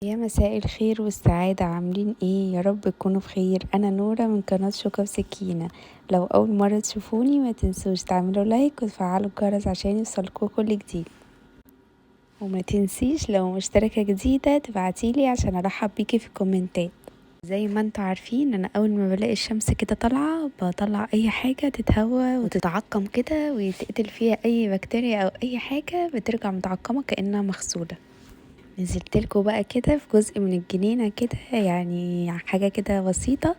يا مساء الخير والسعادة، عاملين ايه؟ يا رب تكونوا بخير. انا نورة من قناة شوكة وسكينة. لو اول مرة تشوفوني ما تنسوش تعملوا لايك وتفعلوا الجرس عشان يوصلكوا كل جديد، وما تنسيش لو مشتركة جديدة تبعتيلي عشان ارحب بيكي في الكومنتات. زي ما انتوا عارفين انا اول ما بلاقي الشمس كده طالعة بطلع اي حاجة تتهوى وتتعقم كده ويتقتل فيها اي بكتيريا او اي حاجة، بترجع متعقمة كأنها مغسولة. نزلت لكم بقى كده في جزء من الجنينة كده، يعني حاجة كده بسيطة،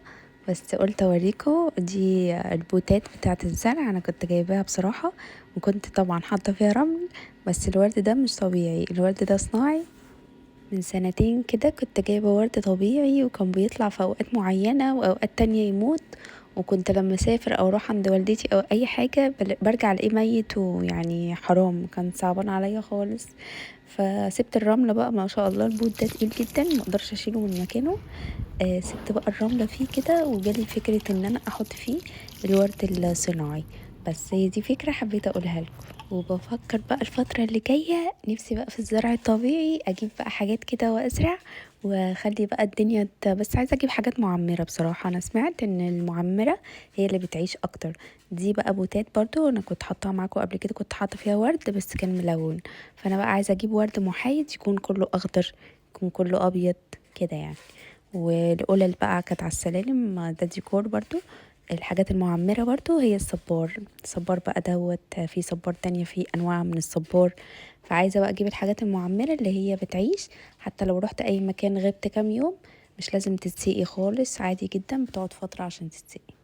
بس قلت اوريكم. دي البوتات بتاعة الزرع، انا كنت جايباها بصراحة وكنت طبعا حاطة فيها رمل، بس الورد ده مش طبيعي، الورد ده صناعي. من سنتين كده كنت جايبة ورد طبيعي وكان بيطلع في اوقات معينة واوقات تانية يموت، وكنت لما اسافر او اروح عند والدتي او اي حاجة برجع الاقيه ميت، ويعني حرام، كان صعبان عليا خالص. فسبت الرملة بقى، ما شاء الله البوت ده تقيل جدا ما اقدرش اشيله من مكانه. سبت بقى الرملة فيه كده وجالي فكرة ان انا احط فيه الورد الصناعي. بس هي دي فكرة حبيت اقولها لكم. وبفكر بقى الفترة اللي جاية نفسي بقى في الزرع الطبيعي، اجيب بقى حاجات كده وازرع واخلي بقى الدنيا بس عايزة اجيب حاجات معمرة بصراحة. انا سمعت ان المعمرة هي اللي بتعيش اكتر. دي بقى بوتات برضو انا كنت حاطاها معاكم قبل كده، كنت حاطة فيها ورد بس كان ملون، فانا بقى عايزة اجيب ورد محايد يكون كله اخضر، يكون كله ابيض كده يعني. والقلل بقى كانت على السلالم، ده ديكور برضو. الحاجات المعمرة برضو هي الصبار بقى دوت، في صبار تانية، في انواع من الصبار. فعايزة بقى اجيب الحاجات المعمرة اللي هي بتعيش، حتى لو رحت اي مكان غبت كام يوم مش لازم تتسقي خالص، عادي جدا بتقعد فترة عشان تتسقي.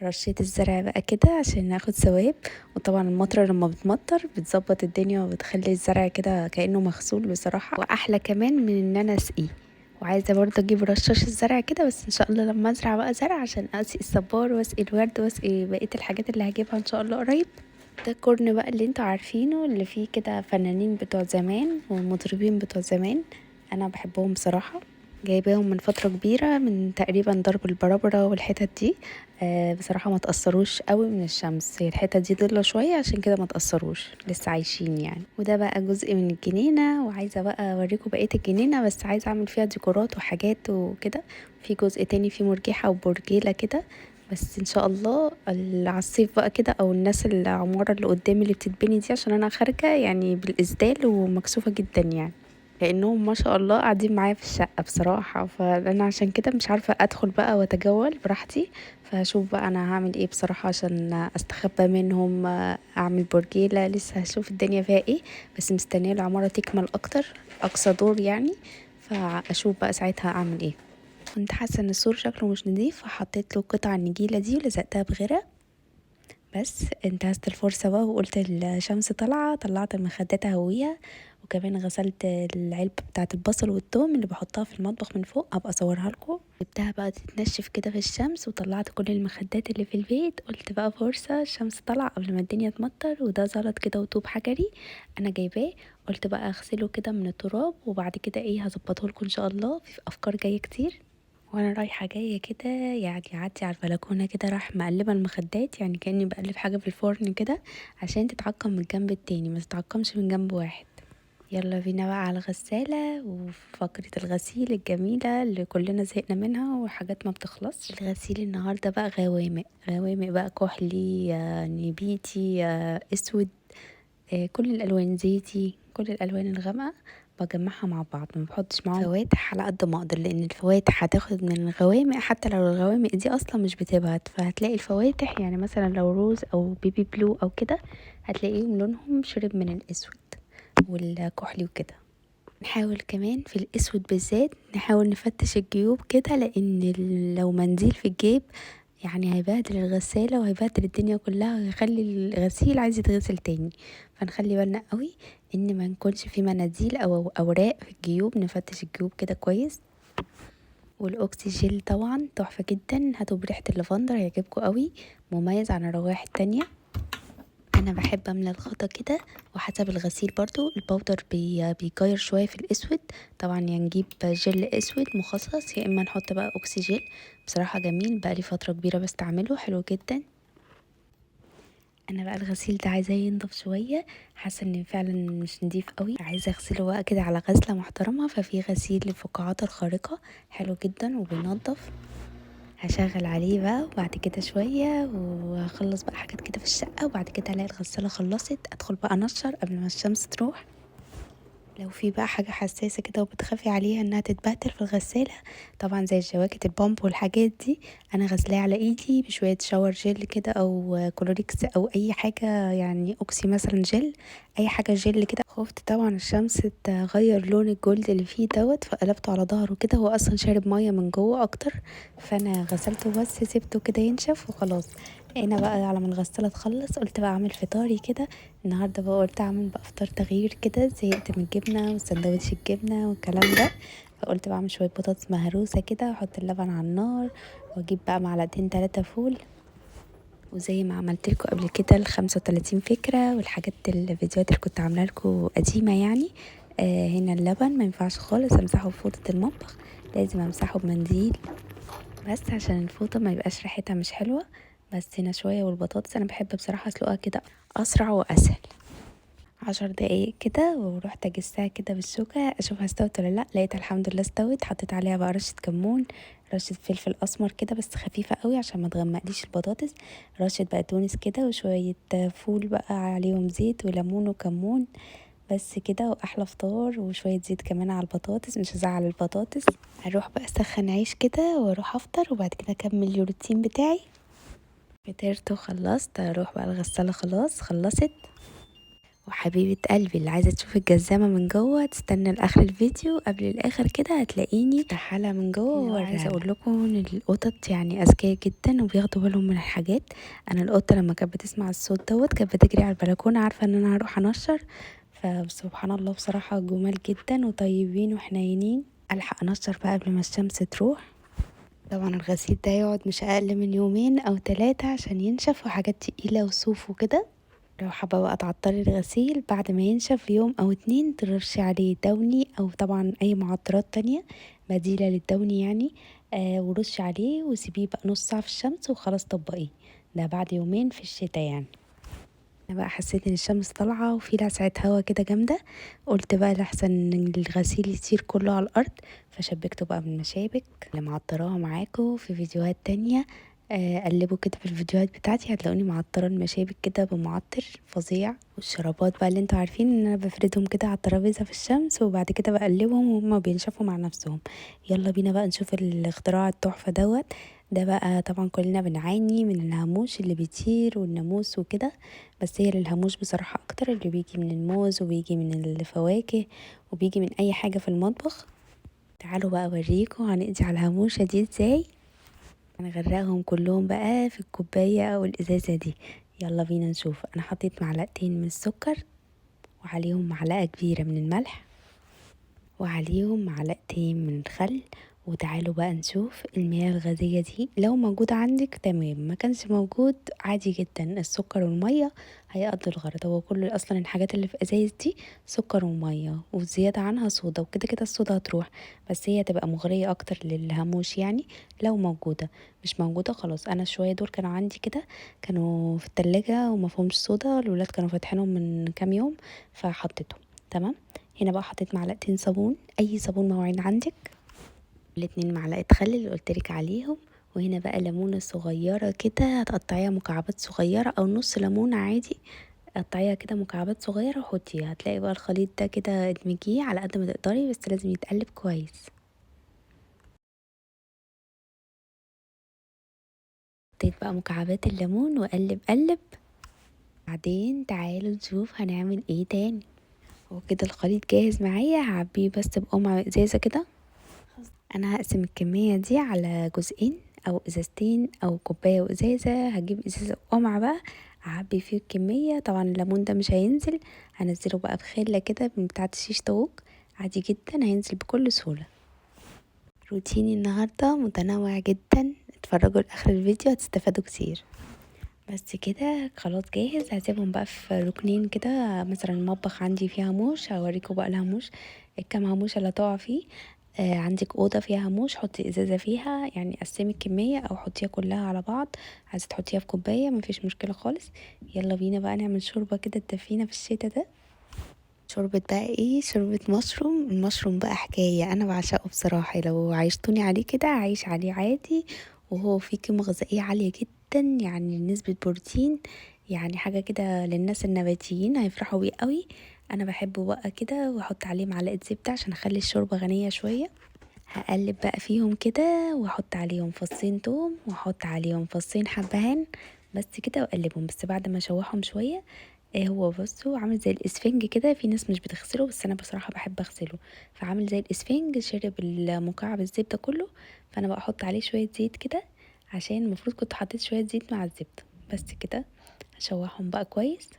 رشيت الزرع بقى كده عشان ناخد ثواب، وطبعا المطره لما بتمطر بتظبط الدنيا وبتخلي الزرع كده كأنه مغسول بصراحة، واحلى كمان من ان انا اسقيه. وعايزه برضه اجيب رشاش الزرع كده، بس ان شاء الله لما ازرع بقى زرع عشان اسقي الصبار واسقي الورد واسقي بقيه الحاجات اللي هجيبها ان شاء الله قريب. ده كورن بقى اللي انتوا عارفينه، اللي فيه كده فنانين بتوع زمان والمطربين بتوع زمان، انا بحبهم بصراحه. جايباهم من فترة كبيرة، من تقريبا درب البرابرة والحتت دي. بصراحة ما تأثروش قوي من الشمس، هي الحتت دي ضلة شوية عشان كده ما تأثروش، لسه عايشين يعني. وده بقى جزء من الجنينة، وعايزة بقى اوريكم بقية الجنينة، بس عايزة اعمل فيها ديكورات وحاجات وكده. في جزء تاني فيه مرجحة وبرجيلة كده، بس ان شاء الله على الصيف بقى كده، او الناس العمارة اللي قدامي اللي بتتبني دي، عشان انا خارجة يعني بالإسدال ومكسوفة جدا يعني، لانهم ما شاء الله قاعدين معايا في الشقه بصراحه. فانا عشان كده مش عارفه ادخل بقى واتجول براحتي، فهشوف بقى انا هعمل ايه بصراحه عشان استخبى منهم. اعمل برجيله، لسه هشوف الدنيا فيها ايه، بس مستنيه العماره تكمل اكتر، اقصى دور يعني، فاشوف بقى ساعتها اعمل ايه. كنت حاسه ان السور شكله مش نظيف، فحطيت له قطع النجيله دي ولزقتها بغيره. بس انتهزت الفرصة بقى وقلت الشمس طالعة، طلعت المخدات اهوية، وكمان غسلت العلبة بتاعة البصل والثوم اللي بحطها في المطبخ من فوق، ابقى اصورها لكم. جبتها بقى تتنشف كده في الشمس، وطلعت كل المخدات اللي في البيت، قلت بقى فرصة الشمس طالعة قبل ما الدنيا تمطر. وده زلط كده وطوب حجري انا جايباه، قلت بقى اغسله كده من التراب، وبعد كده ايه هظبطه لكم ان شاء الله، في افكار جاية كتير. وانا رايحه جايه كده يعني عدي على البلكونه كده، راح مقلبه المخدات يعني كاني بقلب حاجه في الفرن كده، عشان تتعقم من الجنب التاني ما تتعقمش من جنب واحد. يلا بينا بقى على الغسالة وفقرة الغسيل الجميلة اللي كلنا زهقنا منها وحاجات ما بتخلص. الغسيل النهاردة بقى غوامق غوامق بقى، كحلي، نبيتي، اسود، كل الالوان، زيتي، كل الالوان الغامقه بجمعها مع بعض، ما بحطش معاهم فواتح على قد ما اقدر، لان الفواتح هتاخد من الغوامق، حتى لو الغوامق دي اصلا مش بتبهت، فهتلاقي الفواتح يعني مثلا لو روز او بيبي بلو او كده هتلاقيهم لونهم شرب من الاسود والكحلي وكده. نحاول كمان في الاسود بالذات نحاول نفتش الجيوب كده، لان لو منديل في الجيب يعني هيبهدل الغسالة وهيبهدل الدنيا كلها، ويخلي الغسيل عايز يتغسل تاني. فنخلي بالنا قوي ان ما نكونش في مناديل او اوراق في الجيوب، نفتش الجيوب كده كويس. والاكسجين طبعا تحفة جدا، هاتوا بريحة اللافندر هيعجبكم قوي، مميز عن الروائح التانية. انا بحب املى الغطا كده، وحسب الغسيل برضو البودر بيغير شويه في الاسود، طبعا يا نجيب جل اسود مخصص يا اما نحط بقى اوكسجين. بصراحه جميل، بقى لي فتره كبيره بستعمله، حلو جدا. انا بقى الغسيل ده عايزاه ينضف شويه، حاسه ان فعلا مش نضيف قوي، عايزه اغسله بقى كده على غسله محترمه. ففي غسيل للفقاعات الخارقه حلو جدا وبينضف، هشغل عليه بقى وبعد كده شويه وهخلص بقى حاجات كده في الشقه، وبعد كده الاقي الغساله خلصت ادخل بقى انشر قبل ما الشمس تروح. لو في بقى حاجة حساسة كده وبتخافي عليها انها تتبهدل في الغسالة، طبعا زي الجواكت البامب والحاجات دي، انا غسلاها على ايدي بشوية شاور جل كده او كلوريكس او اي حاجة، يعني اوكسي مثلا جل، اي حاجة جل كده. خفت طبعا الشمس تغير لون الجلد اللي فيه دوت، فقلبته على ظهره كده، هو اصلا شارب مية من جوه اكتر، فانا غسلته بس سيبته كده ينشف وخلاص. هنا بقى على ما الغسالة تخلص قلت بقى اعمل فطاري كده النهارده، بقى قلت اعمل بقى فطار تغيير كده، زهقت من الجبنه وسندوتش الجبنه والكلام ده، فقلت بقى اعمل شويه بطاطس مهروسه كده واحط اللبن على النار، واجيب بقى معلقتين 3 فول، وزي ما عملت لكم قبل كده ال35 فكره والحاجات الفيديوهات اللي كنت عامله لكم قديمه يعني. هنا اللبن ما ينفعش خالص امسحه بفوطه المطبخ، لازم امسحه بمنديل بس عشان الفوطه ما يبقاش ريحتها مش حلوه. بس هنا شويه، والبطاطس انا بحب بصراحه اسلقها كده اسرع واسهل. 10 دقايق كده ورحت اجسها كده بالشوكة اشوفها استوت ولا لا، لقيتها الحمد لله استوت. حطيت عليها بقى رشة كمون، رشة فلفل اسمر كده بس خفيفة قوي عشان ما تغمقليش البطاطس، رشة بقدونس كده وشوية فول بقى عليهم زيت وليمون وكمون، بس كده واحلى فطار. وشوية زيت كمان على البطاطس، مش هزعل البطاطس. هروح بقى اسخن عيش كده واروح افطر، وبعد كده اكمل الروتين بتاعي. فطرت وخلصت، اروح بقى الغسالة خلاص خلصت. وحبيبة قلبي اللي عايزة تشوف الجزامة من جوه تستنى لاخر الفيديو، قبل الاخر كده هتلاقيني افتحها من جوه ووريها. عايزة اقول لكم ان القطط يعني اذكياء جدا وبياخدوا بالهم من الحاجات. انا القطة لما كانت بتسمع الصوت دوت كانت بتجري على البلكونة عارفة ان انا هروح انشر، فسبحان الله بصراحة جمال جدا وطيبين وحنينين. الحق انشر بقى قبل ما الشمس تروح. طبعا الغسيل ده يقعد مش اقل من يومين او 3 عشان ينشف، وحاجات تقيلة وصوف وكده. لو حابة بقى تعطري الغسيل بعد ما ينشف يوم او 2 ترشي عليه دوني او طبعا اي معطرات تانية بديلة للدوني يعني. ورشي عليه وسيبيه بقى نص ساعة في الشمس وخلاص طبقيه، ده بعد يومين في الشتاء يعني. انا بقى حسيت ان الشمس طالعة وفي لسعة هوا كده جامدة، قلت بقى لحسن ان الغسيل يطير كله على الارض، فشبكته بقى بالمشابك اللي معطراها معاكم في فيديوهات تانية. قلبوا كده في الفيديوهات بتاعتي هتلاقوني معطره المشابك كده بمعطر فظيع. والشرابات بقى اللي انتوا عارفين ان انا بفردهم كده على الترابيزه في الشمس، وبعد كده بقلبهم وهما بينشفوا مع نفسهم. يلا بينا بقى نشوف الاختراع التحفه دوت. ده بقى طبعا كلنا بنعاني من الهاموش اللي بيطير والناموس وكده، بس هي الهاموش بصراحه اكتر اللي بيجي من الموز وبيجي من الفواكه وبيجي من اي حاجه في المطبخ. تعالوا بقى اوريكم هنقضي على الهاموشه دي ازاي. هنغرقهم كلهم بقى في الكوباية او الازازة دي. يلا بينا نشوف. انا حطيت معلقتين من السكر، وعليهم معلقة كبيرة من الملح، وعليهم معلقتين من الخل. وتعالوا بقى نشوف المياه الغازية دي، لو موجودة عندك تمام، ما كانش موجود عادي جدا، السكر والمية هيقضوا الغرض. هو كل اصلا الحاجات اللي في ازايز دي سكر ومية وزيادة عنها صودا، وكده كده الصودا هتروح، بس هي تبقى مغرية اكتر للهاموش يعني لو موجودة. مش موجودة خلاص. انا شوية دول كانوا عندي كده، كانوا في التلاجة ومفهومش صودا، الولاد كانوا فاتحينهم من كام يوم فحطيتهم تمام. هنا بقى حطيت معلقتين صابون، اي صابون مواعين عندك، الاتنين معلقه خل اللي قلتلك عليهم. وهنا بقى ليمونه صغيره كده هتقطعيها مكعبات صغيره او نص ليمونه عادي، قطعيها كده مكعبات صغيره وحطيها، هتلاقي بقى الخليط ده كده ادمجيه على قد ما تقدري، بس لازم يتقلب كويس. حطيت بقى مكعبات الليمون وقلب قلب. بعدين تعالوا نشوف هنعمل ايه تاني. هو كده الخليط جاهز معايا، هعبيه بس بقمع ازازه كده. انا هقسم الكميه دي على جزئين او ازازتين او كوبايه وازازه، هجيب ازازه قمع بقى اعبي فيه الكميه. طبعا الليمون ده مش هينزل، هنزله بقى بخله كده من بتاعه الشيش طاووق، عادي جدا هينزل بكل سهوله. روتيني النهارده متنوع جدا، اتفرجوا لاخر الفيديو هتستفادوا كتير. بس كده خلاص جاهز، هسيبهم بقى في ركنين كده، مثلا المطبخ عندي فيه هاموش، هوريكم بقى الهاموش الكام هاموش اللي هتقع فيه. عندك اوضه فيها موش حطي ازازه فيها، يعني قسمي الكميه او حطيها كلها على بعض. عايزه تحطيها في كوبايه مفيش مشكله خالص. يلا بينا بقى نعمل شوربه كده تدفينا في الشتا ده. شوربة بقى ايه؟ شوربة مشروم. المشروم بقى حكاية، انا بعشقه بصراحة، لو عيشتوني عليه كده عايش عليه عادي. وهو فيه قيمة غذائية عالية جدا، يعني نسبة بروتين، يعني حاجة كده للناس النباتيين هيفرحوا بيه قوي. انا بحبه بقى كده، واحط عليه معلقة زبدة عشان اخلي الشوربة غنية شوية. هقلب بقى فيهم كده، واحط عليهم فصين توم، واحط عليهم فصين حبهان، بس كده واقلبهم، بس بعد ما اشوحهم شويه. هو بصوا عامل زي الاسفنج كده، في ناس مش بتغسله بس انا بصراحه بحب اغسله. فعامل زي الاسفنج شرب المكعب الزبده كله. فانا بقى احط عليه شويه زيت كده، عشان المفروض كنت حطيت شويه زيت مع الزبده. بس كده هشوحهم بقى كويس.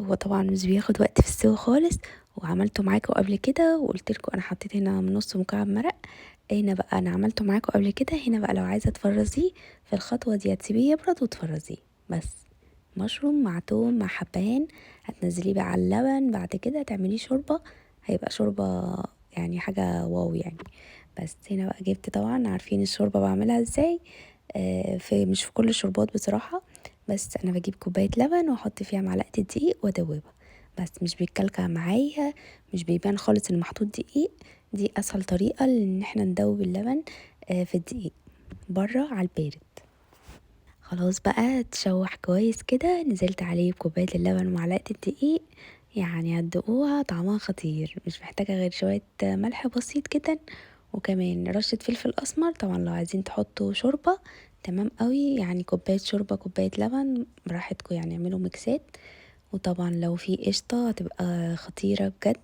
هو طبعا مش بياخد وقت في السوا خالص، وعملته معاكم قبل كده وقلت لكم انا حطيت هنا من نص مكعب مرق. هنا بقى انا عملته معاكم قبل كده، هنا بقى لو عايزه تفرزيه في الخطوه دي هتسيبيه يبرد وتفرزيه بس. مشروم مع توم مع حبهان، هتنزليه بقى على اللبن، بعد كده تعمليه شوربه. هيبقى شوربه يعني حاجه واو يعني. بس هنا بقى جبت، طبعا عارفين الشوربه بعملها ازاي. في مش في كل الشوربات بصراحه، بس انا بجيب كوبايه لبن واحط فيها معلقه الدقيق وادوبها. بس مش بيتكلكع معايا، مش بيبان خالص ان محطوط دقيق. دي اسهل طريقه ان احنا ندوب اللبن في الدقيق بره على البارد. خلاص بقى تشوح كويس كده، نزلت عليه بكوبايه اللبن ومعلقه الدقيق. يعني هتدوقوها طعمها خطير، مش محتاجه غير شويه ملح بسيط جدا، وكمان رشه فلفل اسمر. طبعا لو عايزين تحطوا شوربه تمام قوي، يعني كوبايه شوربه كوبايه لبن براحتكم، يعني اعملوا ميكسات. وطبعا لو في قشطه هتبقى خطيره بجد.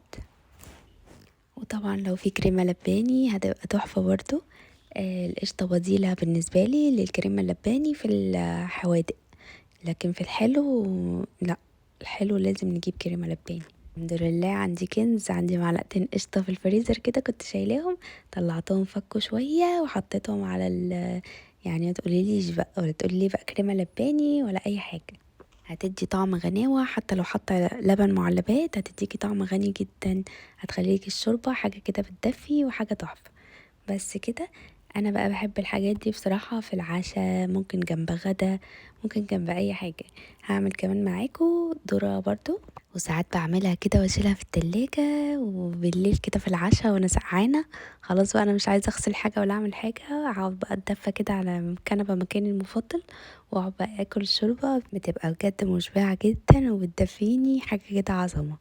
وطبعا لو في كريمه لباني هتبقى تحفه برضو. القشطه بديله بالنسبه لي للكريمه اللباني في الحوادق، لكن في الحلو لا، الحلو لازم نجيب كريمه لباني. الحمد لله عندي كنز، عندي معلقتين قشطه في الفريزر كده كنت شايلاهم، طلعتهم فكوا شويه وحطيتهم على يعني ما تقوليليش بقى ولا تقولي لي بقى كريمه لباني ولا اي حاجه. هتدي طعم غناوة، حتى لو حاطة لبن معلبات هتديكي طعم غني جدا. هتخليكي الشوربة حاجة كده بتدفي وحاجة تحفة. بس كده. انا بقى بحب الحاجات دي بصراحة في العشاء، ممكن جنب غدا، ممكن جنب اي حاجة. هعمل كمان معاكم ذرة برضو، وساعات بعملها كده واشيلها في التلاجة، وبالليل كده في العشاء وانا سقعانة خلاص بقى انا مش عايزة اغسل حاجة ولا اعمل حاجة، اقعد بقى اتدفى كده على كنبة مكاني المفضل، واقعد بقى اكل الشوربة، بتبقى بجد مشبعة جدا وبتدفيني حاجة كده عظمة.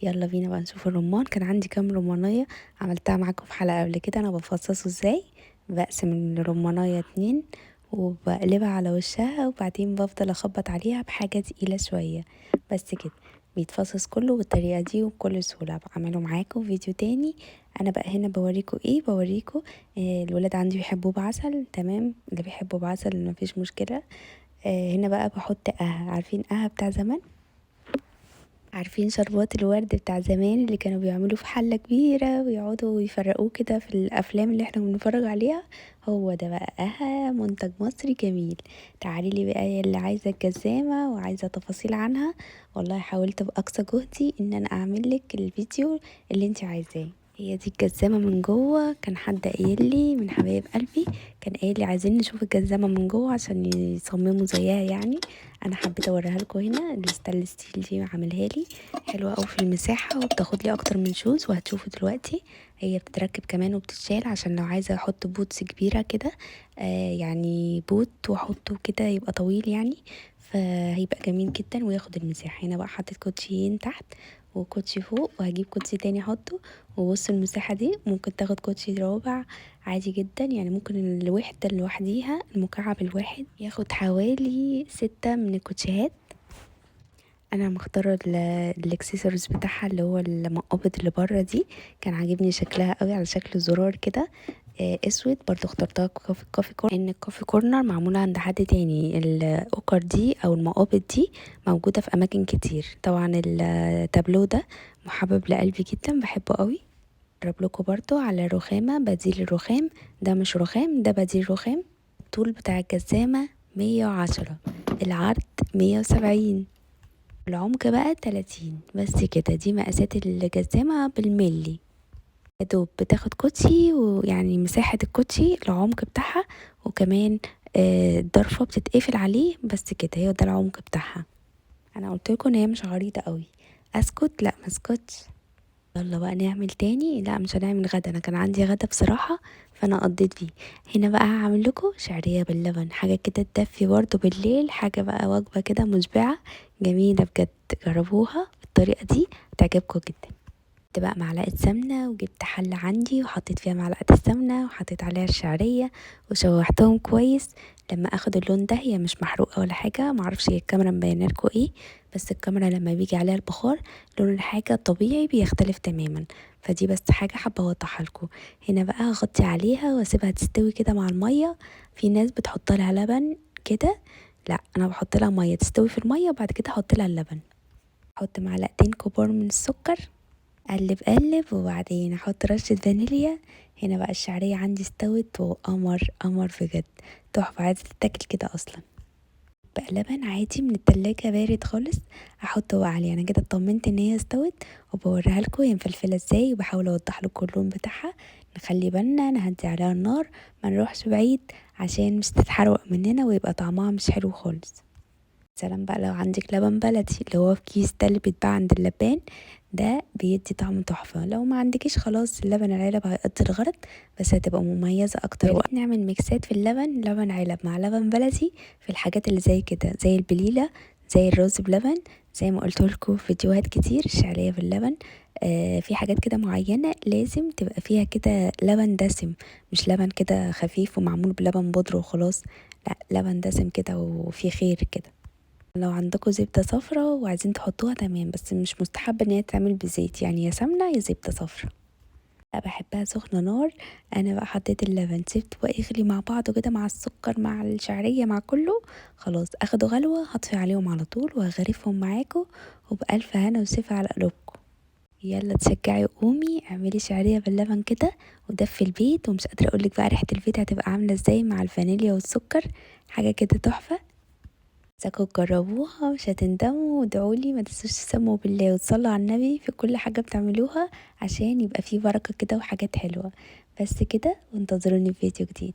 يلا بينا بقى نشوف الرمان. كان عندي كام رمانية عملتها معاكم في حلقة قبل كده، انا بفصصه ازاي. بقسم الرمانية 2 وبقلبها على وشها، وبعدين بفضل اخبط عليها بحاجة تقيلة شوية. بس كده بيتفصص كله بالطريقة دي وبكل سهولة. بعمله معاكم فيديو تاني. انا بقى هنا بوريكم ايه، بوريكم الولاد عندي بيحبوه بعسل، تمام، اللي بيحبوا بعسل مفيش مشكلة. هنا بقى بحط عارفين بتاع زمان، عارفين شربات الورد بتاع زمان اللي كانوا بيعملوا في حلة كبيرة ويقعدوا يفرقوه كده في الأفلام اللي احنا بنتفرج عليها. هو ده بقى منتج مصري جميل. تعالي لي بقى اللي عايزة الجزامة وعايزة تفاصيل عنها، والله حاولت بأقصى جهدي ان انا اعمل لك الفيديو اللي انت عايزاه. هي دي الجزامة من جوه، كان حد قايل لي من حبايب قلبي، كان قايل لي عايزين نشوف الجزامة من جوه عشان يصمموا زيها يعني. انا حبيت اوريها لكم هنا، الستانلس ستيل دي عاملها لي حلوه قوي في المساحه، وبتاخد لي اكتر من شوز وهتشوفوا دلوقتي. هي بتتركب كمان وبتتشال عشان لو عايزه احط بوتس كبيره كده، يعني بوت واحطه كده يبقى طويل يعني، فهيبقى جميل جدا وياخد المساحه. هنا بقى حطيت كوتشيين تحت وكوتشي فوق، وهجيب كوتشي تاني احطه. وبص المساحه دي ممكن تاخد كوتشي رابع عادي جدا، يعني ممكن الوحدة لوحديها المكعب الواحد ياخد حوالي 6 من الكوتشيهات. انا مختاره الاكسسوارز بتاعها اللي هو المقابض اللي بره دي، كان عاجبني شكلها قوي على شكل زرار كده اسود. برضو اخترتها في الكافي كورنر، ان الكافي كورنر معموله عند حد تاني. الاوكر دي او المقابض دي موجوده في اماكن كتير. طبعا التابلو ده محبب لقلبي جدا، بحبه قوي. اجرب لكم برضو على الرخامة بديل الرخام، ده مش رخام ده بديل رخام. الطول بتاع الجزامة 110، العرض 170، العمق بقى 30. بس كده دي مقاسات الجزامة بالملي. يا دوب بتاخد كوتشي، ويعني مساحة الكوتشي العمق بتاعها، وكمان الضرفة بتتقفل عليه، بس كده هو ده العمق بتاعها. انا قلت لكم ان هي مش عريضة قوي. اسكت؟ لا مسكتش. يلا بقى نعمل تاني. لا مش هنعمل غدا، انا كان عندي غدا بصراحة فانا قضيت بيه. هنا بقى هعمل لكم شعرية باللبن، حاجة كده تدفي برضو بالليل، حاجة بقى وجبة كده مشبعة جميلة بجد. جربوها بالطريقة دي هتعجبكم جدا. جبت بقى معلقة سمنة، وجبت حلة عندي وحطيت فيها معلقة السمنة، وحطيت عليها الشعرية وشوحتهم كويس. لما اخد اللون ده، هي مش محروقة ولا حاجة، معرفش هي الكاميرا مبينالكوا ايه، بس الكاميرا لما بيجي عليها البخار لون الحاجة الطبيعي بيختلف تماما. فدي بس حاجة حابة اوضحها لكم. هنا بقى هغطي عليها واسيبها تستوي كده مع المية. في ناس بتحط لها لبن كده، لا انا بحط لها مية تستوي في المية وبعد كده احط لها اللبن. احط معلقتين كبار من السكر، قلب قلب، وبعدين احط رشة فانيليا. هنا بقى الشعرية عندي استوت وقمر قمر بجد، تحفة، عايزة تتاكل كده اصلا. بقى لبن عادي من التلاجة بارد خالص، احطه بقى عليه. انا كده اطمنت ان هي استوت، وبوريها لكم هي مفلفلة ازاي، وبحاول اوضح لكم اللون بتاعها. نخلي بالنا نهدي عليها النار، ما نروحش بعيد عشان مش تتحرق مننا ويبقى طعمها مش حلو خالص. سلام بقى لو عندك لبن بلدي اللي هو في كيس ده اللي بيتباع عند اللبان، ده بيدي طعم تحفة. لو ما عندكيش خلاص اللبن العلب هيقضي الغرض، بس هتبقى مميزة اكتر. نعمل ميكسات في اللبن، لبن علب مع لبن بلدي، في الحاجات اللي زي كده، زي البليلة، زي الرز بلبن، زي ما قلت لكم في فيديوهات كتير، الشعرية باللبن. في حاجات كده معينة لازم تبقى فيها كده لبن دسم، مش لبن كده خفيف ومعمول بلبن بودرة وخلاص، لا لبن دسم كده وفيه خير كده. لو عندكم زبدة صفرا وعايزين تحطوها تمام، بس مش مستحب ان هي تعمل بزيت، يعني يا سمنة يا زبدة صفرا. لا بحبها سخنة نار. انا بقى حطيت اللبن، سبته بقى يغلي مع بعضه كده، مع السكر مع الشعرية مع كله، خلاص اخدوا غلوة، هطفي عليهم على طول وهغرفهم معاكم، وبألف هنا وشفا على قلوبكم. يلا تشجعي وقومي اعملي شعرية باللبن كده ودفي البيت، ومش قادرة اقولك بقى ريحة البيت هتبقى عاملة ازاي مع الفانيليا والسكر، حاجة كده تحفة. عايزاكم تجربوها مش هتندموا، وادعولي ما تنسوش تسموا بالله وتصلوا على النبي في كل حاجة بتعملوها، عشان يبقى فيه بركة كده وحاجات حلوة. بس كده، وانتظروني في فيديو جديد.